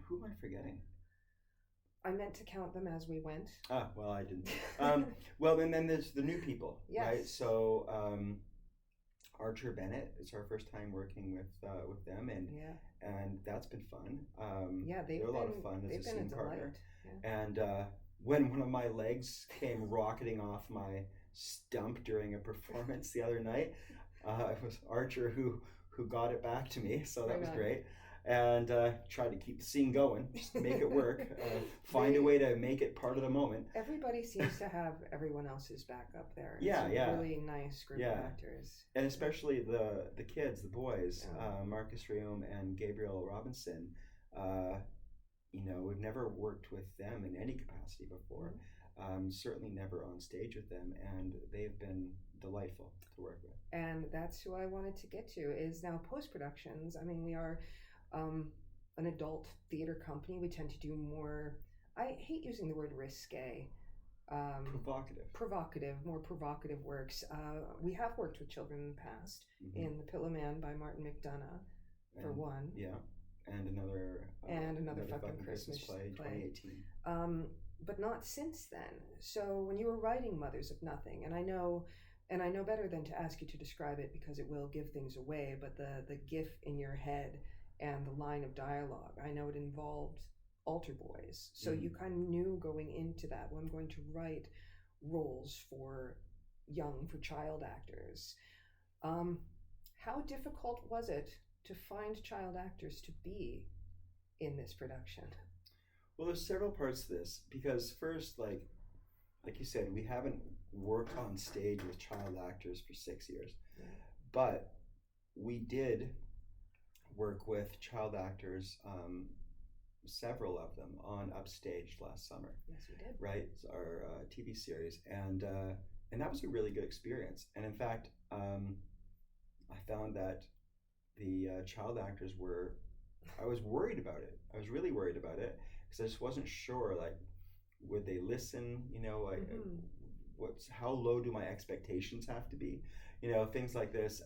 who am I forgetting? I meant to count them as we went. Well, I didn't. Well, and then there's the new people, Yes. right? So Archer Bennett, it's our first time working with them, and that's been fun. They're a lot of fun as a scene partner. Yeah. And when one of my legs came rocketing off my stump during a performance the other night, it was Archer who got it back to me, so that was great. And tried to keep the scene going, just to make it work, find a way to make it part of the moment. Everybody seems to have everyone else's back up there. Yeah. It's a really nice group of actors. And especially the kids, the boys, Marcus Riom and Gabriel Robinson. We've never worked with them in any capacity before. Certainly never on stage with them, and they've been delightful to work with. And that's who I wanted to get to, is now post-productions. I mean, we are an adult theater company. We tend to do more, I hate using the word risque, more provocative works. We have worked with children in the past, in The Pillow Man by Martin McDonough, for one. Yeah, and another fucking Christmas play. 2018. But not since then. So when you were writing Mothers of Nothing, and I know better than to ask you to describe it because it will give things away, but the gif in your head and the line of dialogue, I know it involved altar boys. So you kind of knew going into that, well, I'm going to write roles for child actors. How difficult was it to find child actors to be in this production? Well, there's several parts to this, because first, like you said, we haven't worked on stage with child actors for 6 years, but we did work with child actors, several of them, on Upstage last summer. Yes, we did. Right, it's our TV series, and that was a really good experience. And in fact, I found that the child actors I was worried about it. I was really worried about it because I just wasn't sure, like, would they listen? How low do my expectations have to be? Things like this.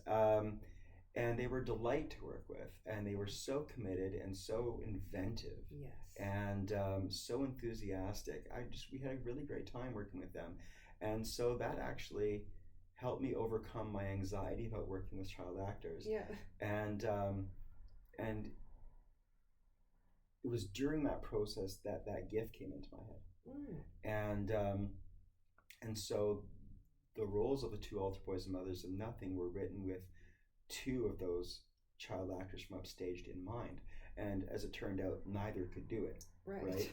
and they were a delight to work with, and they were so committed and so inventive. Yes. And so enthusiastic. We had a really great time working with them, and so that actually helped me overcome my anxiety about working with child actors. Yeah. And it was during that process that gift came into my head. And so the roles of the two altar boys and mothers of nothing were written with two of those child actors from Upstaged in mind. And as it turned out, neither could do it. Right.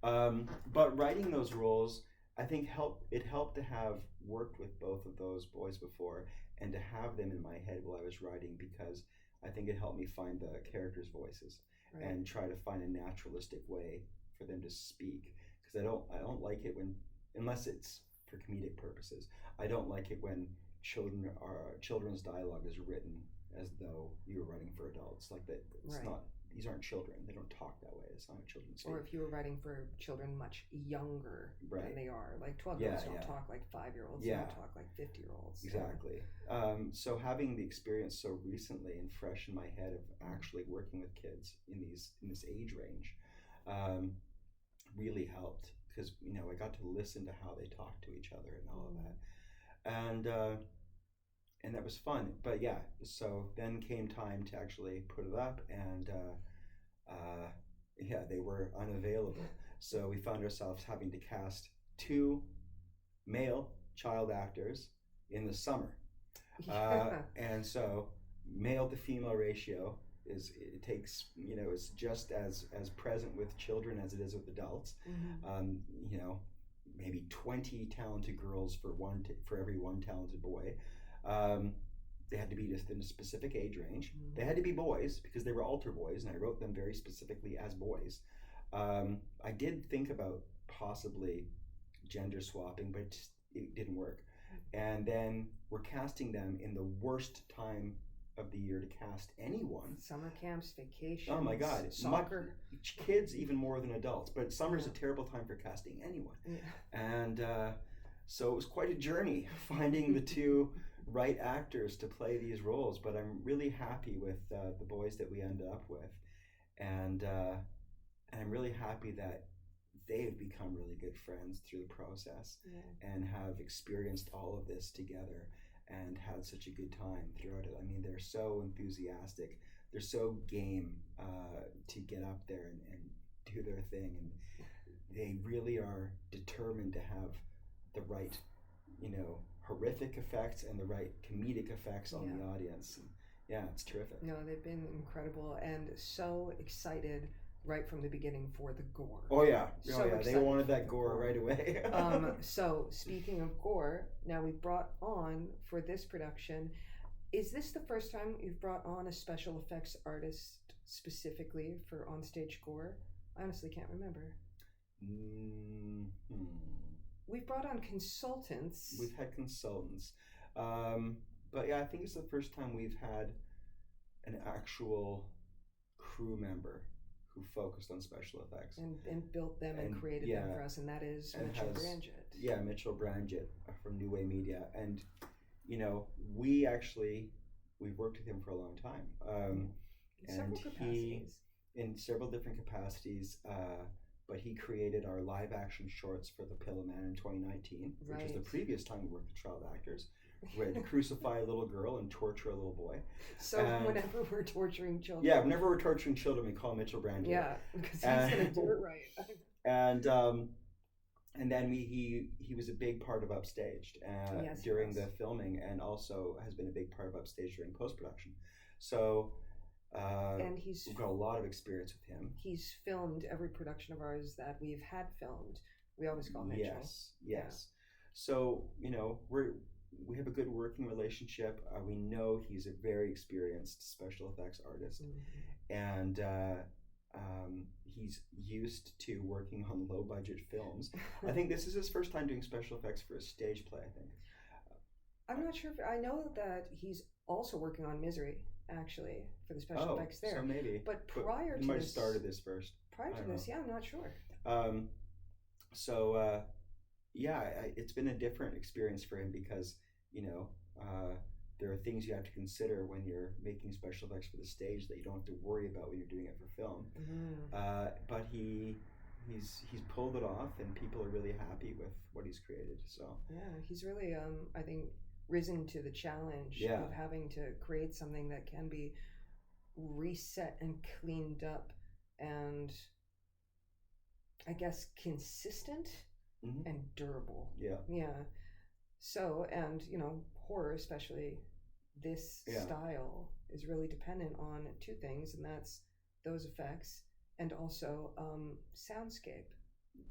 But writing those roles, I think helped to have worked with both of those boys before, and to have them in my head while I was writing, because I think it helped me find the characters' voices and try to find a naturalistic way for them to speak. Because I don't like it when, unless it's for comedic purposes, I don't like it when children's dialogue is written as though you were writing for adults. Like that, it's not. These aren't children. They don't talk that way. It's not how children speak. Or if you were writing for children much younger than they are. Like 12-year-olds don't talk like 5-year-olds. They don't talk like 50-year-olds. Exactly. So having the experience so recently and fresh in my head of actually working with kids in this age range really helped, because I got to listen to how they talk to each other and all of that. And that was fun. But yeah, so then came time to actually put it up, and they were unavailable. So we found ourselves having to cast 2 male child actors in the summer. And so male to female ratio it's just as present with children as it is with adults. Maybe 20 talented girls for every one talented boy. They had to be just in a specific age range. They had to be boys because they were altar boys, and I wrote them very specifically as boys. I did think about possibly gender swapping, but it didn't work. And then we're casting them in the worst time of the year to cast anyone. Summer camps, vacations. Oh my God. Soccer. Kids even more than adults, but summer's a terrible time for casting anyone. Yeah. And so it was quite a journey finding the 2 right actors to play these roles, but I'm really happy with the boys that we ended up with, and I'm really happy that they've become really good friends through the process and have experienced all of this together and had such a good time throughout it. I mean, they're so enthusiastic, they're so game to get up there and do their thing, and they really are determined to have the right, horrific effects and the right comedic effects on the audience. And it's terrific. No, they've been incredible and so excited right from the beginning for the gore. Oh yeah, they wanted that gore right away. So speaking of gore, now we've brought on for this production. Is this the first time you've brought on a special effects artist specifically for onstage gore? I honestly can't remember. We've brought on consultants. We've had consultants. But I think it's the first time we've had an actual crew member who focused on special effects. And built them and created them for us, and that is Mitchell Branjett. Yeah, Mitchell Branjett from New Way Media. And, we've worked with him for a long time. In several different capacities. But he created our live action shorts for The Pillow Man in 2019, which was the previous time we worked with child actors. We had to crucify a little girl and torture a little boy. So whenever we're torturing children. Yeah, whenever we're torturing children, we call Mitchell Branjett. Yeah, because he's going to do it right. And then he was a big part of Upstaged during the filming, and also has been a big part of Upstaged during post-production. So and we've got a lot of experience with him. He's filmed every production of ours that we've had filmed. We always call Mitchell. Yes. Yeah. So, we have a good working relationship. We know he's a very experienced special effects artist. And he's used to working on low-budget films. I think this is his first time doing special effects for a stage play, I think. I'm not sure I know that he's also working on Misery, actually, for the special effects there. So maybe. But prior to this... He might have started this first. Prior to this, I'm not sure. It's been a different experience for him because, there are things you have to consider when you're making special effects for the stage that you don't have to worry about when you're doing it for film. But he's pulled it off, and people are really happy with what he's created. So yeah, he's really I think risen to the challenge of having to create something that can be reset and cleaned up and I guess consistent and durable. Yeah. So, and horror, especially this style, is really dependent on two things, and that's those effects and also soundscape.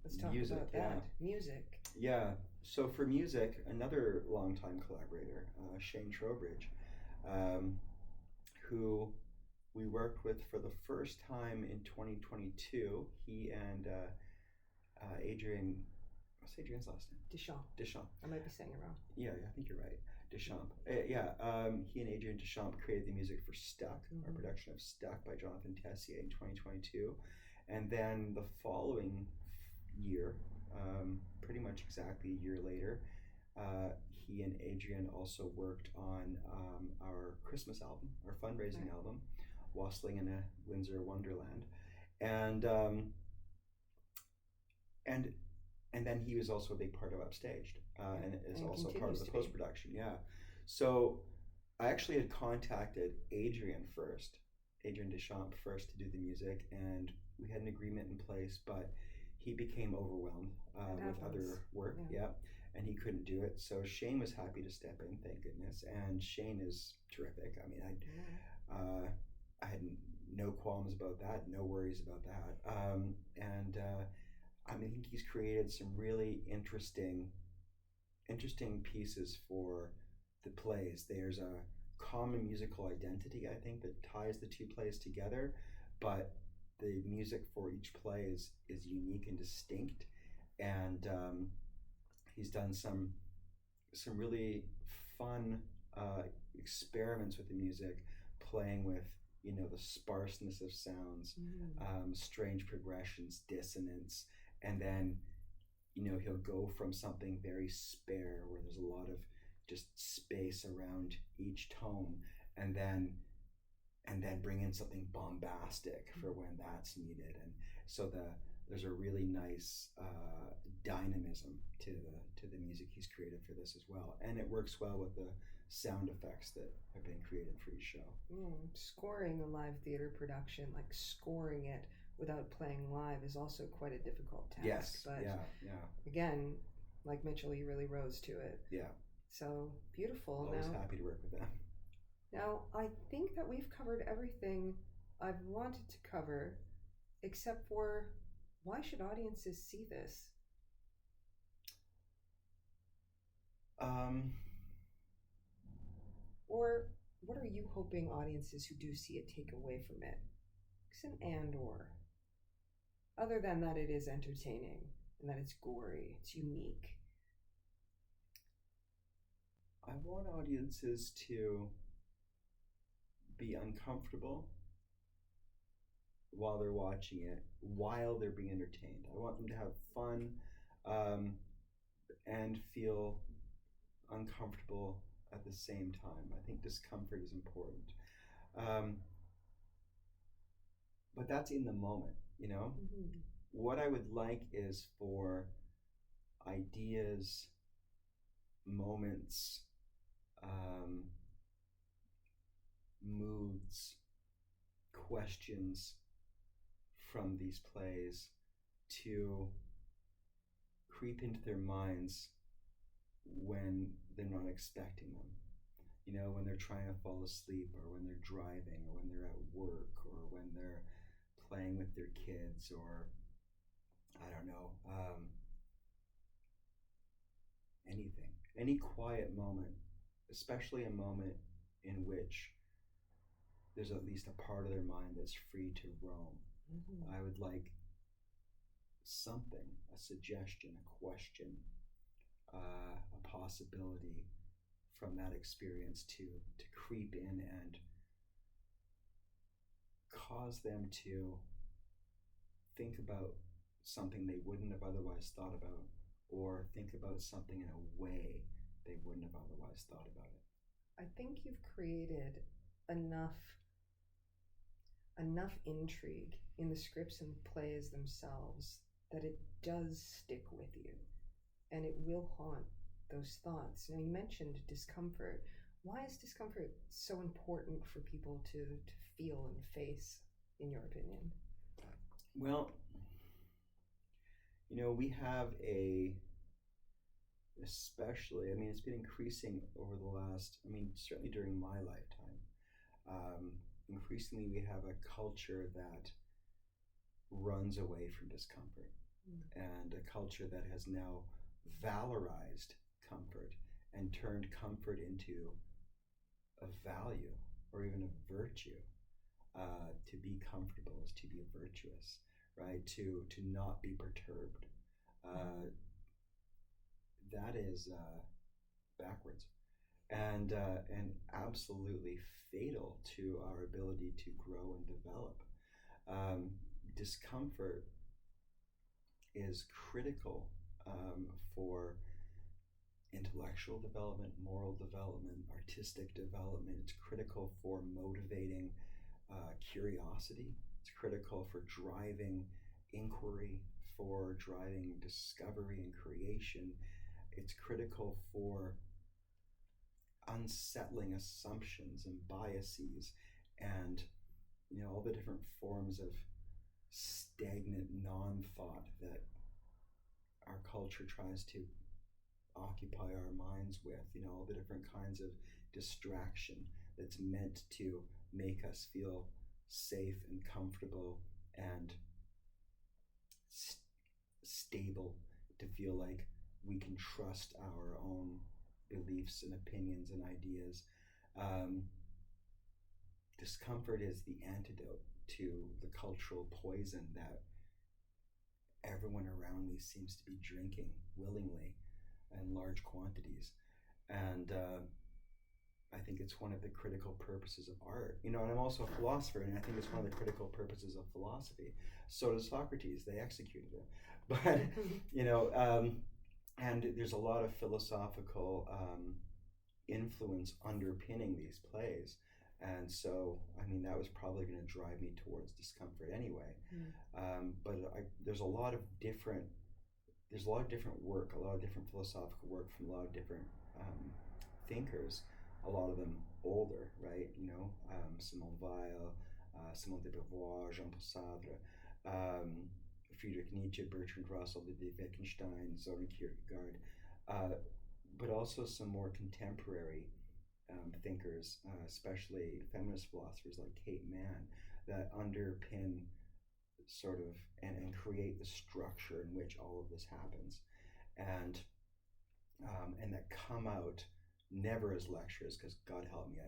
Let's talk about that. Music. Yeah. So for music, another longtime collaborator, Shane Trowbridge, who we worked with for the first time in 2022. He and Adrian, what's Adrian's last name? Deschamps. I might be saying it wrong. Yeah, I think you're right. Deschamps. He and Adrian Deschamps created the music for Stuck, our production of Stuck by Jonathan Tessier in 2022. And then the following year, pretty much exactly a year later, he and Adrian also worked on our Christmas album, our fundraising album, Wassailing in a Windsor Wonderland. And then he was also a big part of Upstaged, and is also part of the post-production. Yeah. So I actually had contacted Adrian Deschamps first to do the music, and we had an agreement in place, but he became overwhelmed with other work. Yeah. And he couldn't do it. So Shane was happy to step in, thank goodness. And Shane is terrific. I mean, I had no qualms about that, no worries about that. I think he's created some really interesting pieces for the plays. There's a common musical identity, I think, that ties the two plays together, but the music for each play is unique and distinct. And he's done some really fun experiments with the music, playing with the sparseness of sounds, strange progressions, dissonance, and then he'll go from something very spare where there's a lot of just space around each tone, and then bring in something bombastic for when that's needed. And so there's a really nice dynamism to the music he's created for this as well, and it works well with the sound effects that have been created for each show. Scoring a live theater production, like scoring it without playing live, is also quite a difficult task. Yes, but again, like Mitchell, you really rose to it. Yeah. So beautiful. Always happy to work with them. Now, I think that we've covered everything I've wanted to cover, except for why should audiences see this? Or what are you hoping audiences who do see it take away from it? It's an and/or. Other than that, it is entertaining and that it's gory, it's unique. I want audiences to be uncomfortable while they're watching it, while they're being entertained. I want them to have fun and feel uncomfortable at the same time. I think discomfort is important. But that's in the moment, What I would like is for ideas, moments, moods, questions from these plays to creep into their minds when they're not expecting them. When they're trying to fall asleep, or when they're driving, or when they're at work, or when they're playing with their kids, or I don't know, anything. Any quiet moment, especially a moment in which there's at least a part of their mind that's free to roam. I would like something, a suggestion, a question, a possibility from that experience to creep in and cause them to think about something they wouldn't have otherwise thought about, or think about something in a way they wouldn't have otherwise thought about it. I think you've created enough intrigue in the scripts and plays themselves that it does stick with you, and it will haunt those thoughts. Now, you mentioned discomfort. Why is discomfort so important for people to feel and face, in your opinion? Well, we have especially, it's been increasing over the last, certainly during my lifetime. Increasingly, we have a culture that runs away from discomfort, and a culture that has now valorized comfort and turned comfort into a value or even a virtue. To be comfortable is to be virtuous, right? To not be perturbed. That is backwards and absolutely fatal to our ability to grow and develop. Discomfort is critical for intellectual development, moral development, artistic development. It's critical for motivating curiosity. It's critical for driving inquiry, for driving discovery and creation. It's critical for unsettling assumptions and biases and all the different forms of stagnant non-thought that our culture tries to occupy our minds with, all the different kinds of distraction that's meant to make us feel safe and comfortable and stable, to feel like we can trust our own beliefs and opinions and ideas. Discomfort is the antidote to the cultural poison that everyone around me seems to be drinking willingly in large quantities. And I think it's one of the critical purposes of art. And I'm also a philosopher, and I think it's one of the critical purposes of philosophy. So does Socrates. They executed him. But, and there's a lot of philosophical influence underpinning these plays. And so, that was probably going to drive me towards discomfort anyway. But there's a lot of different work, a lot of different philosophical work from a lot of different thinkers, a lot of them older, right? Simone Weil, Simone de Beauvoir, Jean-Paul Sartre, Friedrich Nietzsche, Bertrand Russell, Ludwig Wittgenstein, Soren Kierkegaard, but also some more contemporary thinkers, especially feminist philosophers like Kate Mann, that underpin sort of and create the structure in which all of this happens, and that come out never as lectures, because God help me,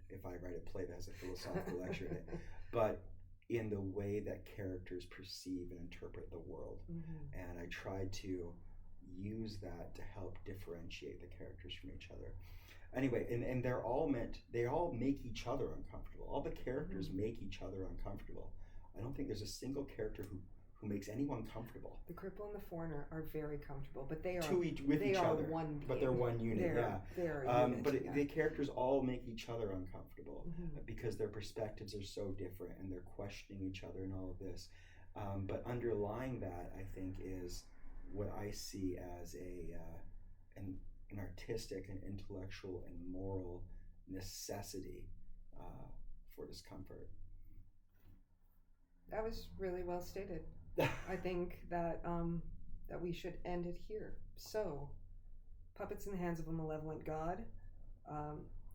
if I write a play that has a philosophical lecture in it, but in the way that characters perceive and interpret the world. And I try to use that to help differentiate the characters from each other. Anyway, and they all make each other uncomfortable. All the characters make each other uncomfortable. I don't think there's a single character who makes anyone comfortable. The cripple and the foreigner are very comfortable, but they are with each other. One but they're one unit. They're a unit, but the characters all make each other uncomfortable because their perspectives are so different, and they're questioning each other and all of this. But underlying that, I think, is what I see as an artistic and intellectual and moral necessity for discomfort. That was really well stated. I think that that we should end it here. So, Puppets in the Hands of a Malevolent God,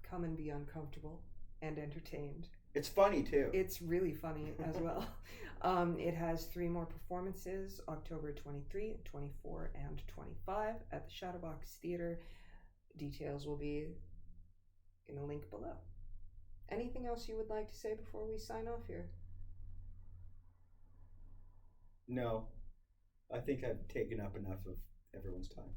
come and be uncomfortable and entertained. It's funny too. It's really funny as well. It has 3 more performances, October 23, 24, and 25 at the Shadowbox Theatre. Details will be in a link below. Anything else you would like to say before we sign off here? No, I think I've taken up enough of everyone's time.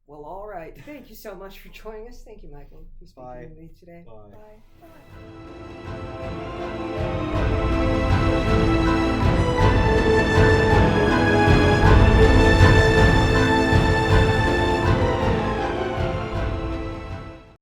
Well, all right. Thank you so much for joining us. Thank you, Michael, for speaking with me today. Bye. Bye.